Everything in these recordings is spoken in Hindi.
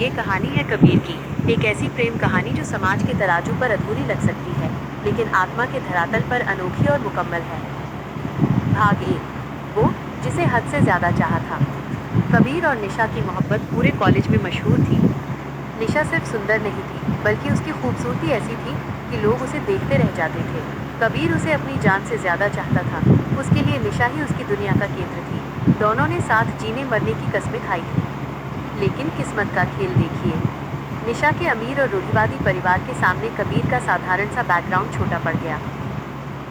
ये कहानी है कबीर की, एक ऐसी प्रेम कहानी जो समाज के तराजू पर अधूरी लग सकती है, लेकिन आत्मा के धरातल पर अनोखी और मुकम्मल है। भाग एक। वो जिसे हद से ज्यादा चाहा था। कबीर और निशा की मोहब्बत पूरे कॉलेज में मशहूर थी। निशा सिर्फ सुंदर नहीं थी, बल्कि उसकी खूबसूरती ऐसी थी कि लोग उसे देखते रह जाते थे। कबीर उसे अपनी जान से ज्यादा चाहता था। उसके लिए निशा ही उसकी दुनिया का केंद्र थी। दोनों ने साथ जीने मरने की कस्में खाई थी। लेकिन किस्मत का खेल देखिए। निशा के अमीर और रूढ़िवादी परिवार के सामने कबीर का साधारण सा बैकग्राउंड छोटा पड़ गया।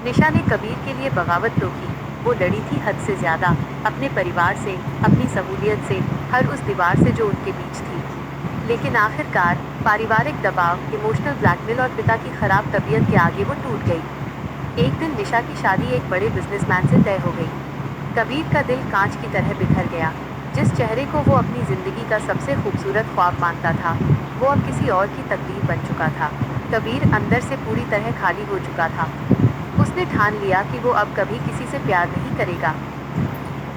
निशा ने कबीर के लिए बगावत तो की। वो लड़ी थी हद से ज्यादा, अपने परिवार से, अपनी सहूलियत से, हर उस दीवार से जो उनके बीच थी। लेकिन आखिरकार पारिवारिक दबाव, इमोशनल ब्लैकमेल और पिता की खराब तबीयत के आगे वो टूट गई। एक दिन निशा की शादी एक बड़े बिजनेसमैन से तय हो गई। कबीर का दिल कांच की तरह बिखर गया। जिस चेहरे को वो अपनी जिंदगी का सबसे खूबसूरत ख्वाब मानता था, वो अब किसी और की तकदीर बन चुका था। कबीर अंदर से पूरी तरह खाली हो चुका था। उसने ठान लिया कि वो अब कभी किसी से प्यार नहीं करेगा।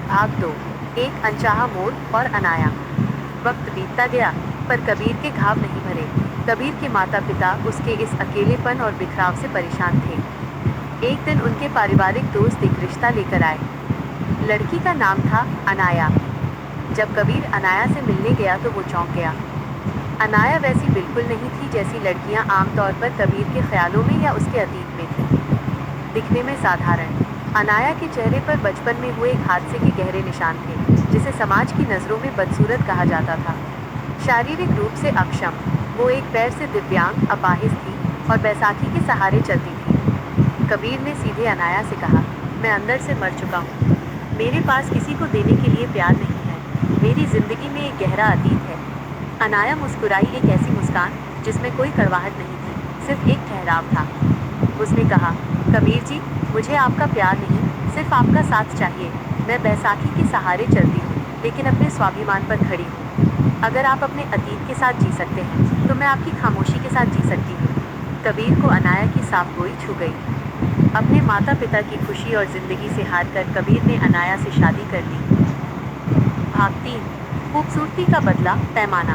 भाग दो। एक अनचाहा मोड़ और अनाया। वक्त बीतता गया, पर कबीर के घाव नहीं भरे। कबीर के माता पिता उसके इस अकेलेपन और बिखराव से परेशान थे। एक दिन उनके पारिवारिक दोस्त एक रिश्ता लेकर आए। लड़की का नाम था अनाया। जब कबीर अनाया से मिलने गया तो वो चौंक गया। अनाया वैसी बिल्कुल नहीं थी जैसी लड़कियां आमतौर पर कबीर के ख्यालों में या उसके अतीत में थीं। दिखने में साधारण, अनाया के चेहरे पर बचपन में हुए एक हादसे के गहरे निशान थे, जिसे समाज की नज़रों में बदसूरत कहा जाता था। शारीरिक रूप से अक्षम, वो एक पैर से दिव्यांग अपाहिज थी और बैसाखी के सहारे चलती थी। कबीर ने सीधे अनाया से कहा, मैं अंदर से मर चुका हूँ। मेरे पास किसी को देने के लिए प्यार नहीं है। मेरी जिंदगी में एक गहरा अतीत है। अनाया मुस्कुराई, एक ऐसी मुस्कान जिसमें कोई कड़वाहट नहीं थी, सिर्फ एक ठहराव था। उसने कहा, कबीर जी, मुझे आपका प्यार नहीं, सिर्फ आपका साथ चाहिए। मैं बैसाखी के सहारे चलती हूँ, लेकिन अपने स्वाभिमान पर खड़ी हूँ। अगर आप अपने अतीत के साथ जी सकते हैं, तो मैं आपकी खामोशी के साथ जी सकती हूँ। कबीर को अनाया की साफ गोई छू गई। अपने माता पिता की खुशी और जिंदगी से हार कर कबीर ने अनाया से शादी कर ली। भाग 3। खूबसूरती का बदला पैमाना।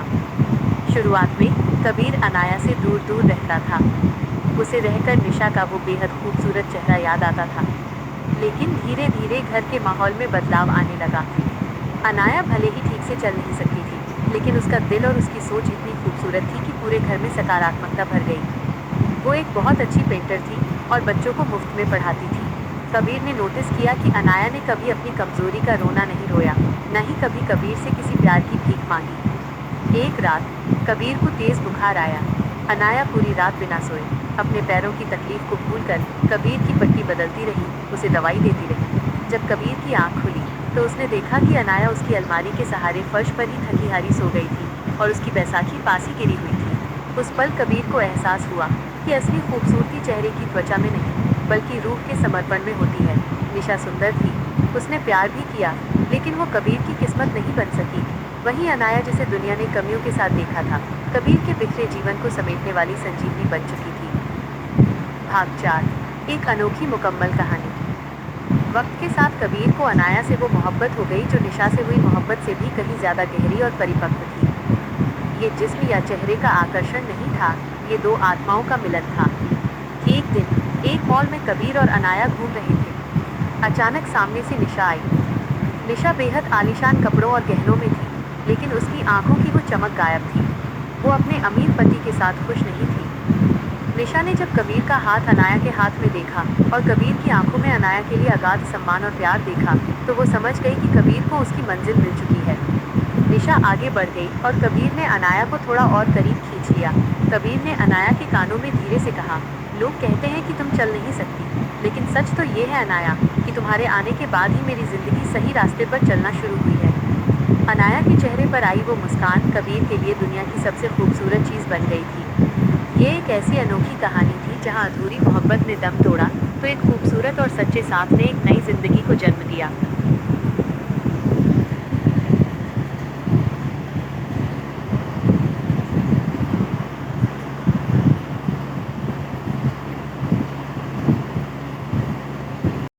शुरुआत में कबीर अनाया से दूर दूर रहता था। उसे रहकर निशा का वो बेहद खूबसूरत चेहरा याद आता था। लेकिन धीरे धीरे घर के माहौल में बदलाव आने लगा। अनाया भले ही ठीक से चल नहीं सकती थी, लेकिन उसका दिल और उसकी सोच इतनी खूबसूरत थी कि पूरे घर में सकारात्मकता भर गई। वो एक बहुत अच्छी पेंटर थी और बच्चों को मुफ्त में पढ़ाती थी। कबीर ने नोटिस किया कि अनाया ने कभी अपनी कमजोरी का रोना नहीं रोया, न ही कभी कबीर से किसी प्यार की भीख मांगी। एक रात कबीर को तेज बुखार आया। अनाया पूरी रात बिना सोए अपने पैरों की तकलीफ को भूलकर कबीर की पट्टी बदलती रही, उसे दवाई देती रही। जब कबीर की आंख खुली तो उसने देखा कि अनाया उसकी अलमारी के सहारे फर्श पर ही थकी हारी सो गई थी और उसकी बैसाखी पास ही गिरी हुई थी। उस पल कबीर को एहसास हुआ कि असली खूबसूरती चेहरे की त्वचा में नहीं, बल्कि रूह के समर्पण में होती है। निशा सुंदर थी, उसने प्यार भी किया, लेकिन वो कबीर की किस्मत नहीं बन सकी। वहीं अनाया, जिसे दुनिया ने कमियों के साथ देखा था, कबीर के बिखरे जीवन को समेटने वाली संजीवनी बन चुकी थी। भाग 4। एक अनोखी मुकम्मल कहानी। वक्त के साथ कबीर को अनाया से वो मोहब्बत हो गई जो निशा से हुई मोहब्बत से भी कहीं ज्यादा गहरी और परिपक्व थी। ये जिस्म या चेहरे का आकर्षण नहीं था, ये दो आत्माओं का मिलन था। एक दिन एक मॉल में कबीर और अनाया घूम रहे थे। अचानक सामने से निशा आई। निशा बेहद आलीशान कपड़ों और गहनों में थी, लेकिन उसकी आंखों की वो चमक गायब थी। वो अपने अमीर पति के साथ खुश नहीं थी। निशा ने जब कबीर का हाथ अनाया के हाथ में देखा और कबीर की आंखों में अनाया के लिए अगाध सम्मान और प्यार देखा, तो वो समझ गई कि कबीर को उसकी मंजिल मिल चुकी है। निशा आगे बढ़ गई और कबीर ने अनाया को थोड़ा और करीब खींच लिया। कबीर ने अनाया के कानों में धीरे से कहा, लोग कहते हैं कि तुम चल नहीं सकती, लेकिन सच तो ये है अनाया, कि तुम्हारे आने के बाद ही मेरी जिंदगी सही रास्ते पर चलना शुरू हुई है। अनाया के चेहरे पर आई वो मुस्कान कबीर के लिए दुनिया की सबसे खूबसूरत चीज़ बन गई थी। ये एक ऐसी अनोखी कहानी थी जहाँ अधूरी मोहब्बत ने दम तोड़ा, तो एक खूबसूरत और सच्चे साथ ने एक नई जिंदगी को जन्म दिया।